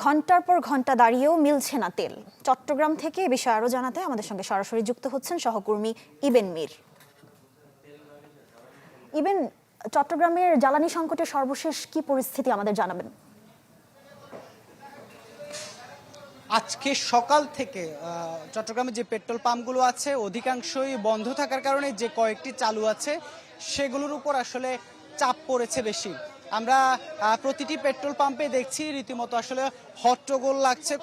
ঘন্টার পর ঘন্টা দাঁড়িয়েও মিলছে না তেল। চট্টগ্রাম থেকে এ বিষয়ে আরো জানাতে আমাদের সঙ্গে সরাসরি যুক্ত হচ্ছেন সহকর্মী ইবেন মীর। ইবেন, চট্টগ্রামের জ্বালানি সংকটের সর্বশেষ কি পরিস্থিতি আমাদের জানাবেন? আজকে সকাল থেকে চট্টগ্রামে যে পেট্রোল পাম্পগুলো আছে অধিকাংশই বন্ধ থাকার কারণে যে কয়েকটি চালু আছে সেগুলোর উপর আসলে চাপ পড়েছে বেশি। আমরা প্রতিটি পেট্রোল পাম্পে দেখছি রীতিমতো আসলে হট্টগোল লাগছে।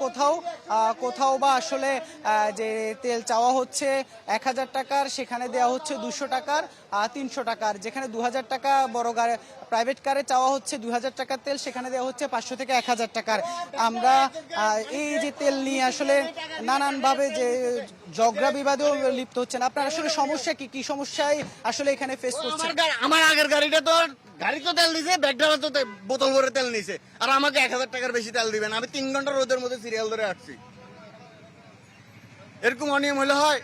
কোথাও বা আসলে যে তেল চাওয়া হচ্ছে 1000 টাকার, সেখানে দেওয়া হচ্ছে 200 টাকার, 300 টাকার। যেখানে 2000 টাকা বড় গাড়ি প্রাইভেট কারে চাওয়া হচ্ছে 2000 টাকার তেল, সেখানে দেওয়া হচ্ছে 500 থেকে 1000 টাকার। আমরা এই যে তেল নিয়ে আসলে নানানভাবে যে ঝগড়া বিবাদেও লিপ্ত হচ্ছেন। আপনার আসলে সমস্যা কি সমস্যায় আসলে এখানে ফেস করছেন? আমার আগের গাড়িটা তো তেল দিছে, ব্যাগডালা তো বোতল ভরে তেল নিছে, আর আমাকে 1000 টাকার বেশি তেল দিবেন। আমি 3 ঘন্টা রোদের মধ্যে সিরিয়াল ধরে আসছি। এরকম অনিয়ম হলে হয়?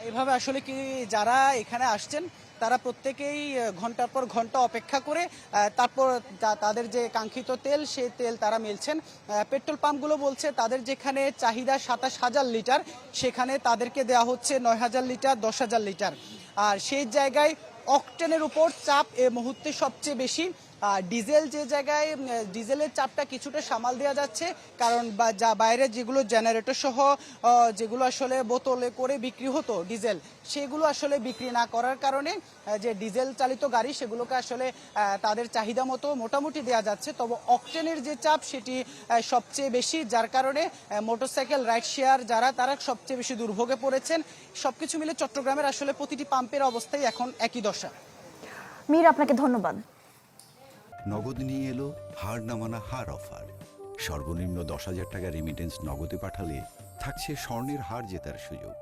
এভাবে আসলে কি যারা এখানে আসছেন তারা প্রত্যেকেই ঘন্টার পর ঘন্টা অপেক্ষা করে তারপর তাদের যে কাঙ্ক্ষিত তেল সেই তেল তারা মেলছেন। পেট্রোল পাম্পগুলো বলছে তাদের যেখানে চাহিদা 27,000 লিটার, সেখানে তাদেরকে দেওয়া হচ্ছে 9,000 লিটার, 10,000 লিটার। আর সেই জায়গায় অকটেনের উপর চাপ এ মুহূর্তে সবচেয়ে বেশি। ডিজেল যে জায়গায় ডিজেলের চাপটা কিছুটা সামাল দেওয়া যাচ্ছে, কারণ যা বাইরে যেগুলো জেনারেটর সহ যেগুলো আসলে বোতলে করে বিক্রি হতো ডিজেল, সেগুলো আসলে বিক্রি না করার কারণে যে ডিজেল চালিত গাড়ি সেগুলোকে আসলে তাদের চাহিদা মতো মোটামুটি দেওয়া যাচ্ছে। তবে অকটেনের যে চাপ সেটি সবচেয়ে বেশি, যার কারণে মোটরসাইকেল রাইড শেয়ার তারা সবচেয়ে বেশি দুর্ভোগে পড়েছেন। সবকিছু মিলে চট্টগ্রামের আসলে প্রতিটি পাম্পের অবস্থাই এখন একই দশা। মীর, আপনাকে ধন্যবাদ। নগদ নিয়ে এলো হার না মানা হার অফার। সর্বনিম্ন 10,000 টাকা রেমিটেন্স নগদে পাঠালে থাকছে স্বর্ণের হার জেতার সুযোগ।